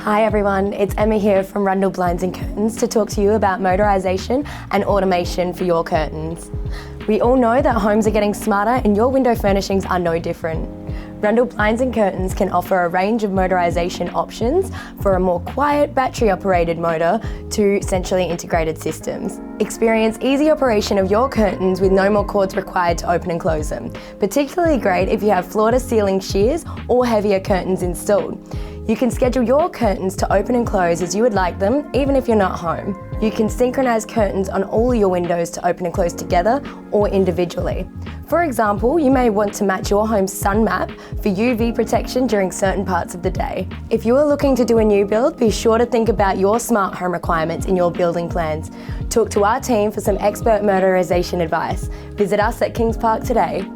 Hi everyone, it's Emma here from Rundle Blinds Curtains to talk to you about motorisation and automation for your curtains. We all know that homes are getting smarter and your window furnishings are no different. Rundle Blinds Curtains can offer a range of motorisation options for a more quiet battery-operated motor to centrally integrated systems. Experience easy operation of your curtains with no more cords required to open and close them. Particularly great if you have floor-to-ceiling shears or heavier curtains installed. You can schedule your curtains to open and close as you would like them, even if you're not home. You can synchronise curtains on all your windows to open and close together or individually. For example, you may want to match your home's sun map for UV protection during certain parts of the day. If you are looking to do a new build, be sure to think about your smart home requirements in your building plans. Talk to our team for some expert motorisation advice. Visit us at Kings Park today.